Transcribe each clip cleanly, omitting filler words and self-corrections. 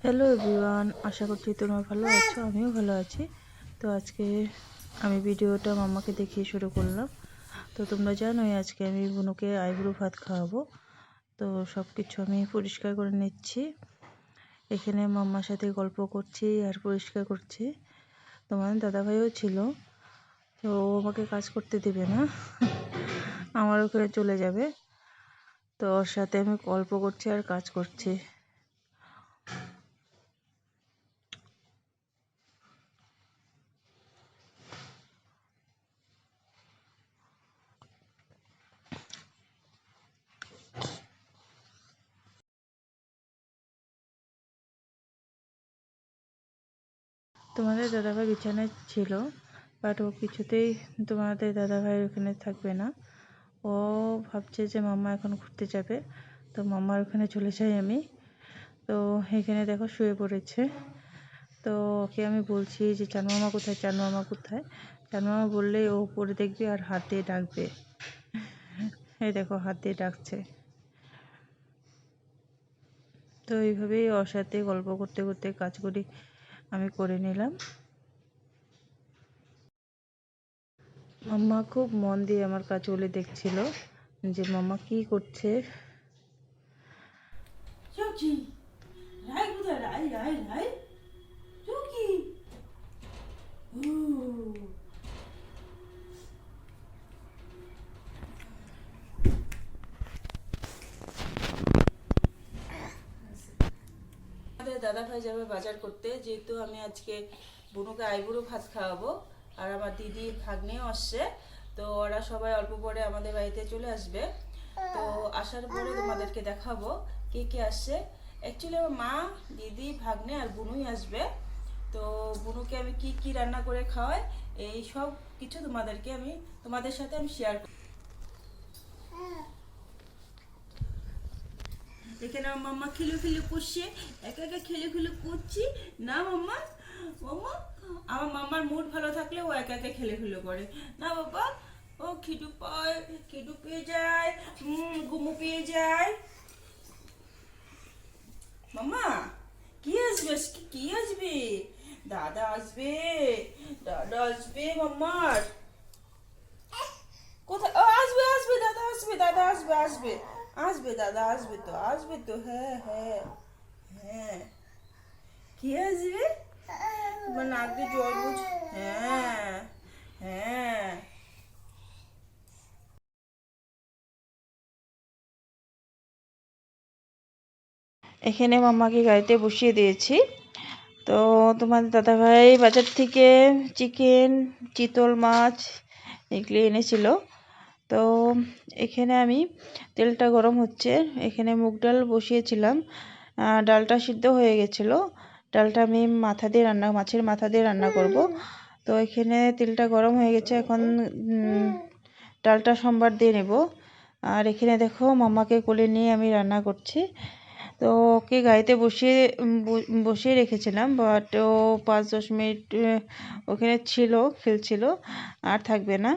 Hello everyone, আশা করছি তোমরা ভালো আছো। আমিও ভালো আছি। তো আজকে আমি ভিডিওটা মাম্মাকে দেখিয়ে শুরু করলাম। তো তোমরা জানোই আজকে আমি বুনুকে আইব্রো ভাত খাওয়াবো। তো সব কিছু আমি পরিষ্কার করে নিচ্ছি। এখানে মাম্মার সাথে গল্প করছি আর পরিষ্কার করছি। তোমার দাদাভাইও ছিল, তো ও আমাকে কাজ করতে দেবে না, আমার ওখানে চলে যাবে। তো ওর সাথে আমি গল্প করছি আর কাজ করছি। তোমাদের দাদাভাই বিছানায় ছিল, বাট ও কিছুতেই তোমাদের দাদাভাই ওখানে থাকবে না। ও ভাবছে যে মাম্মা এখন ঘুরতে যাবে, তো মাম্মার ওখানে চলে যাই আমি। তো এখানে দেখো শুয়ে পড়েছে। তো ওকে আমি বলছি যে চান মামা কোথায়, চান মামা কোথায়। চান মামা বললেই ও উপরে দেখবে আর হাত দিয়ে ডাকবে। এই দেখো হাত দিয়ে ডাকছে। তো এইভাবেই ওর সাথে গল্প করতে করতে কাজগুলি আমি করে নিলাম। মাম্মা খুব মন দিয়ে আমার কাজগুলি দেখছিল যে মাম্মা কি করছে। আমাদের দাদা ভাই যাবে বাজার করতে, যেহেতু আমি আজকে বুনুকে আইবুড়ো ভাত খাওয়াবো আর আমার দিদি ভাগ্নেও আসছে। তো ওরা সবাই অল্প পরে আমাদের বাড়িতে চলে আসবে। তো আসার পরে তোমাদেরকে দেখাবো কে কে আসছে। অ্যাকচুয়ালি আমার মা, দিদি, ভাগ্নে আর বুনুই আসবে। তো বুনুকে আমি কি কি রান্না করে খাওয়াই, এই সব কিছু তোমাদের সাথে আমি শেয়ার করি। এখানে আমার মাম্মা খেলে খেলে করছে, একা একা খেলে খেলে করছি না মাম্মা। মাম্মা, আমার মাম্মার মুড ভালো থাকলে ও একা একা খেলে খেলে করে না বাবা। ও খিদু পায়, খিদু পেয়ে যায়, ঘুমো পেয়ে যায়। মাম্মা, কি আসবে আজকে, কি আসবে? দাদা আসবে, দাদা আসবে মাম্মার। কোথায়? ও আসবে আসবে, দাদা আসবে, দাদা আসবে, আসবে আসবে, দাদা আসবে তো, হ্যাঁ হ্যাঁ হ্যাঁ। কি আসবে? তোমার নাক দিয়ে জল বুঝ। হ্যাঁ হ্যাঁ। এখানে মাম্মাকে গাড়িতে বসিয়ে দিয়েছি। তো তোমাদের দাদাভাই বাজার থেকে চিকেন, চিতল মাছ এগুলি এনেছিল। তো এখানে আমি তেলটা গরম হচ্ছে, এখানে মুগ ডাল বসিয়েছিলাম। ডালটা সিদ্ধ হয়ে গেছিলো। ডালটা আমি মাছের মাথা দিয়ে রান্না করব। তো এখানে তেলটা গরম হয়ে গেছে, এখন ডালটা সম্বার দিয়ে নেব। আর এখানে দেখো মাম্মাকে কোলে নিয়ে আমি রান্না করছি। তো ওকে গাড়িতে বসিয়ে রেখেছিলাম, বাট ও 5-10 মিনিট ওখানে ছিল, খেলছিল, আর থাকবে না।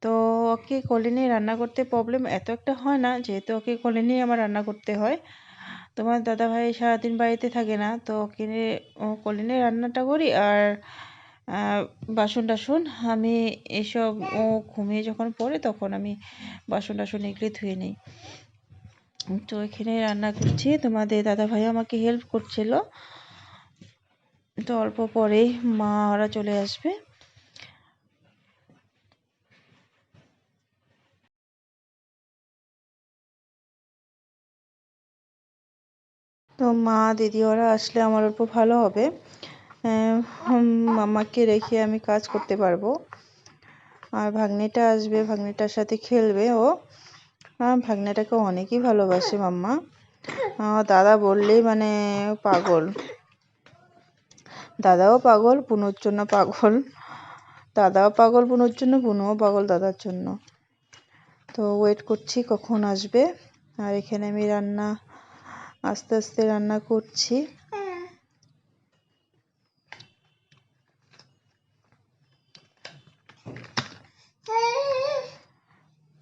তো ওকে কোলে নিয়ে রান্না করতে প্রবলেম এত একটা হয় না, যেহেতু ওকে কোলে নিয়ে আমার রান্না করতে হয়। তোমার দাদাভাই সারাদিন বাড়িতে থাকে না, তো ওকে কোলে নিয়ে রান্নাটা করি। আর বাসন টাসন আমি এসব ও ঘুমিয়ে যখন পড়ে তখন আমি বাসন টাসন এগুলি ধুয়ে নিই। তো এখানে রান্না করছি, তোমাদের দাদাভাই আমাকে হেল্প করছিল। তো অল্প পরেই মা ওরা চলে আসবে। তো মা দিদি ওরা আসলে আমার অল্প ভালো হবে। মামাকে রেখে আমি কাজ করতে পারবো। আর ভাগ্নেটা আসবে, ভাগ্নেটার সাথে খেলবে ও। ভাগ্নেটাকে অনেকই ভালোবাসে মাম্মা। দাদা বললেই মানে পাগল। দাদাও পাগল, বুনুর জন্য পাগল। দাদাও পাগল বুনুর জন্য, বুনুও পাগল দাদার জন্য। তো ওয়েট করছি কখন আসবে। আর এখানে আমি আস্তে আস্তে রান্না করছি।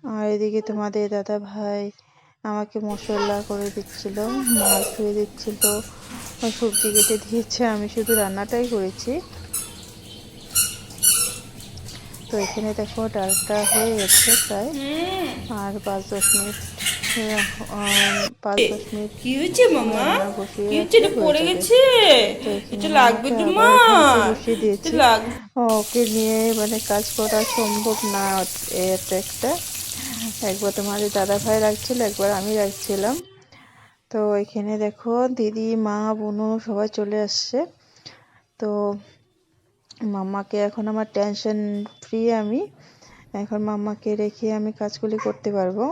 আর এদিকে তোমাদের দাদা ভাই আমাকে মশলা করে দিচ্ছিল, মাছ ধুয়ে দিচ্ছিল, সবজি কেটে দিয়েছে, আমি শুধু রান্নাটাই করেছি। তো এখানে দেখো ডালটা হয়ে গেছে প্রায়, আর 5-10 মিনিট 5-10 মিনিট কি হয়েছে মামা? রান্না বসিয়ে কি হয়েছে? রাখলে এটা হয়ে পড়ে যাবে। গেছে? তো এখানে এটা লাগবে মামাকে আবার ভাতে তোমার? বসিয়ে এটা দিয়েছি। ওকে নিয়ে মানে কাজ করা সম্ভব না, এত একটা। একবার তোমাদের দাদা ভাই রাখছিল, একবার আমি রাখছিলাম। তো এখানে দেখো দিদি, মা, বোনু সবাই চলে আসছে। তো মাম্মাকে এখন আমার টেনশন ফ্রি, আমি এখন মাম্মাকে রেখে আমি কাজগুলি করতে পারবো।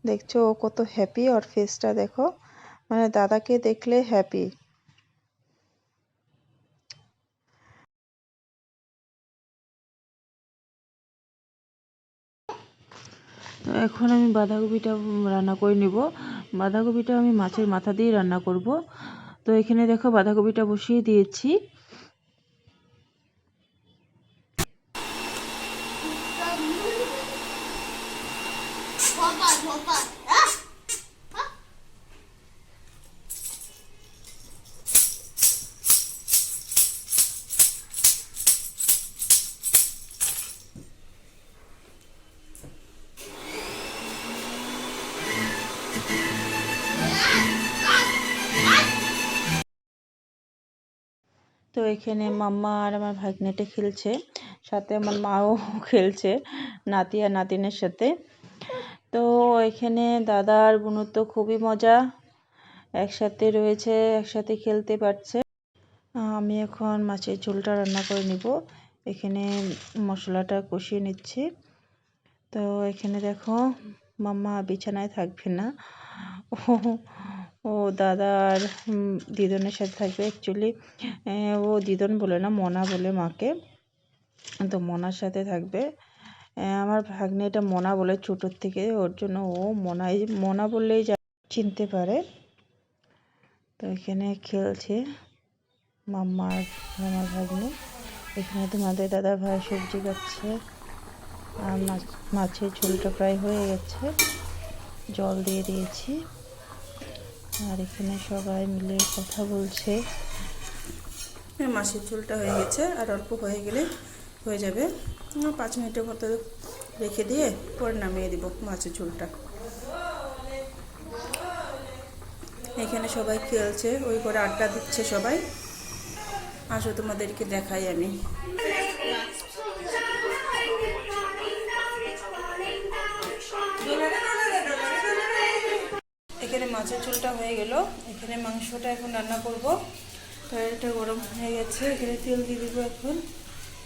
দেখছো ও কত হ্যাপি, ওর ফেসটা দেখো, মানে দাদাকে দেখলে হ্যাপি। তো এখন আমি বাঁধাকপিটা রান্না করে নিব। বাঁধাকপিটা আমি মাছের মাথা দিয়ে রান্না করব। তো এখানে দেখো বাঁধাকপিটা বসিয়ে দিয়েছি। তো এখানে মাম্মা আর আমার ভাগ্নেটা খেলছে, সাথে আমার মাও খেলছে নাতি আর নাতিনের সাথে। তো এখানে দাদা আর বোনের তো খুবই মজা, একসাথে রয়েছে, একসাথে খেলতে পারছে। আমি এখন মাছের ঝোলটা রান্না করে নিব। এখানে মশলাটা কষিয়ে নিচ্ছি। তো এখানে দেখো মাম্মা বিছানায় থাকবে না, ও ও দাদা আর দিদনের সাথে থাকবে। অ্যাকচুয়ালি ও দিদন বলে না, মনা বলে মাকে, তো মনার সাথে থাকবে। আমার ভাগ্নে এটা মনা বলে ছোটোর থেকে, ওর জন্য ও মনা বললেই চিনতে পারে। তো এখানে খেলছে মাম্মা আর আমার ভাগ্নে। এখানে তোমাদের দাদা ভাই সবজি কাটছে, আর মাছের ঝোলটা প্রায় হয়ে গেছে, জল দিয়ে দিয়েছি। আর এখানে সবাই মিলে কথা বলছে। মাছের ঝোলটা হয়ে গেছে, আর অল্প হয়ে গেলে হয়ে যাবে। 5 মিনিটের মতো রেখে দিয়ে পরে নামিয়ে দিব মাছের ঝোলটা। এখানে সবাই খেলছে, ওই করে আড্ডা দিচ্ছে সবাই। আসো তোমাদেরকে দেখাই আমি। এখানে মাছের ঝোলটা হয়ে গেল, এখানে মাংসটা এখন রান্না করব। কড়াইটা গরম হয়ে গেছে, এখানে তেল দিয়ে দিব এখন।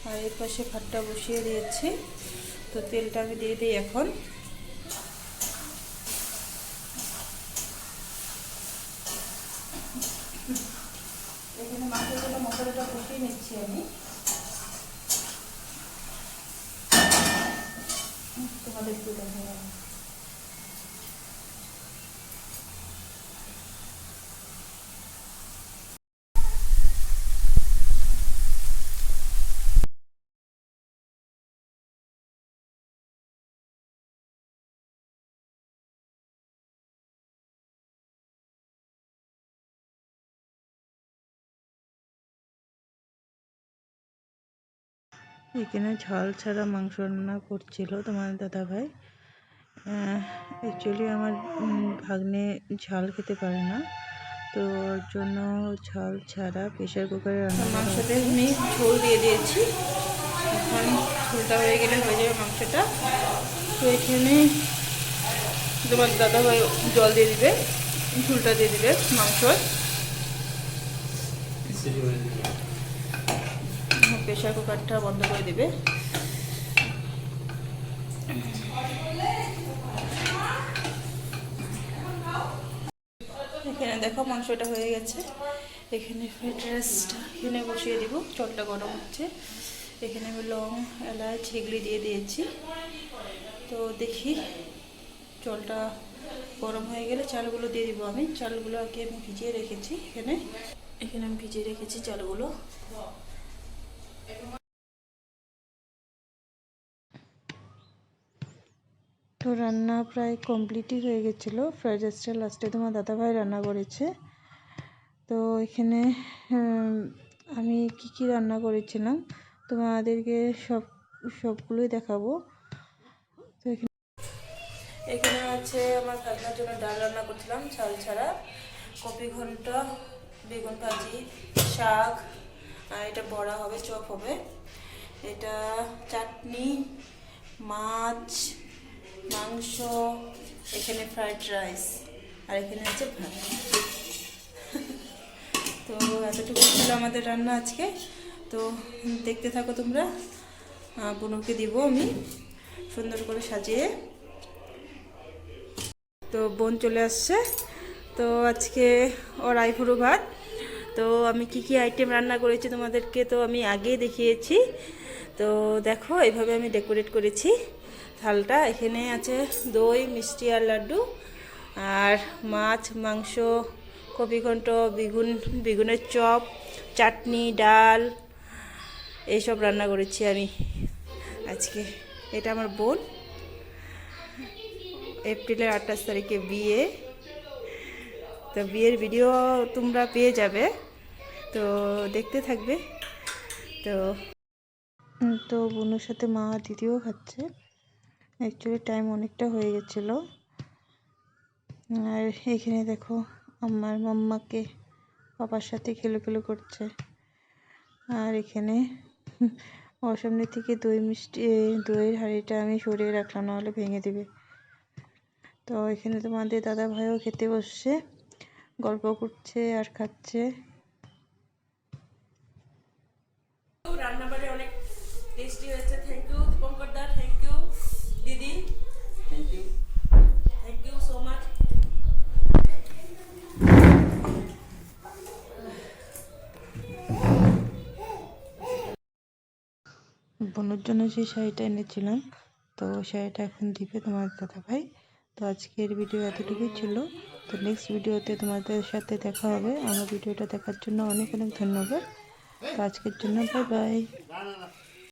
আর এর পাশে ভাতটা বসিয়ে দিয়েছি। তো তেলটা আমি দিয়ে দিই এখন। এখানে মাছের জন্য মশলাটা কষিয়ে নিচ্ছি আমি। তোমাদের একটু দেখা যাবে। এখানে ঝাল ছাড়া মাংস রান্না করছিল তোমার দাদা ভাই। অ্যাকচুয়ালি আমার ভাগ্নে ঝাল খেতে পারে না, তো ওর জন্য ঝাল ছাড়া প্রেশার কুকারে রান্না করা মাংসতে হচ্ছে। আমি ঝোল দিয়ে দিয়েছি, এখন ঝোলটা হয়ে গেলে হয়ে যাবে মাংসটা। তো এখানে তোমার দাদাভাই জল দিয়ে দিবে, ঝোলটা দিয়ে দিবে মাংসর। প্রেশার কুকারটা বন্ধ করে দিবে। এখানে দেখো মাংসটা হয়ে গেছে। এখানে ফ্রাইড রাইসটা এখানে বসিয়ে দিব, জলটা গরম হচ্ছে। এখানে আমি লং, এলাচ এগুলি দিয়ে দিয়েছি। তো দেখি জলটা গরম হয়ে গেলে চালগুলো দিয়ে দিব আমি। চালগুলো আগে আমি ভিজিয়ে রেখেছি, এখানে এখানে আমি ভিজিয়ে রেখেছি চালগুলো। তো তো রান্না প্রায় কমপ্লিটই হয়ে গেছিলো। ফ্রাইড রাইসটা লাস্টে তোমার দাদাভাই রান্না করেছে। তো এখানে আমি কি রান্না করেছিলাম তোমাদেরকে সবগুলোই দেখাবো। তো এখানে আছে আমার ভাগনার জন্য ডাল রান্না করছিলাম চাল ছাড়া, কপি ঘন্ট, বেগুন ভাজি, শাক, আর এটা বড়া হবে, চপ হবে, এটা চাটনি, মাছ, মাংস, এখানে ফ্রাইড রাইস, আর এখানে আছে ভাত। তো এতটুকু ছিল আমাদের রান্না আজকে। তো দেখতে থাকো তোমরা। বুনুকে দিব আমি সুন্দর করে সাজিয়ে। তো বোন চলে আসছে। তো আজকে ওর আইফুরো ভাত। তো আমি কি আইটেম রান্না করেছি তোমাদেরকে তো আমি আগেই দেখিয়েছি। তো দেখো এইভাবে আমি ডেকোরেট করেছি থালটা। এখানে আছে দই, মিষ্টি আর লাড্ডু, আর মাছ, মাংস, কপি ঘন্ট, বেগুনের চপ, চাটনি, ডাল, এইসব রান্না করেছি আমি আজকে। এটা আমার বোন, এপ্রিলের 28 তারিখে বিয়ে। তো বিয়ের ভিডিও তোমরা পেয়ে যাবে, তো দেখতে থাকবে। তো তো বোনের সাথে মা দিদিও খাচ্ছে। অ্যাকচুয়ালি টাইম অনেকটা হয়ে গেছিলো। আর এখানে দেখো আমার মাম্মাকে পাপার সাথে খেলো করছে। আর এখানে ওর সামনে থেকে দইয়ের হাঁড়িটা আমি সরিয়ে রাখলাম, নাহলে ভেঙে দিবে। তো এখানে তোমাদের দাদা ভাইও খেতে বসছে, গল্প করছে আর খাচ্ছে। রান্নাবাড়ি অনেক টেস্টি হয়েছে। থ্যাংক ইউ দীপঙ্কর দা, থ্যাংক ইউ দিদি, থ্যাংক ইউ সো মাচ। বোনের জন্য যে শাড়িটা এনেছিলাম, তো শাড়িটা এখন দিবে তোমার দাদা ভাই। তো আজকের ভিডিও এতটুকুই ছিল। তো নেক্সট ভিডিওতে তোমাদের সাথে দেখা হবে। আমার ভিডিওটা দেখার জন্য অনেক ধন্যবাদ। তো আজকের জন্য বাই বাই।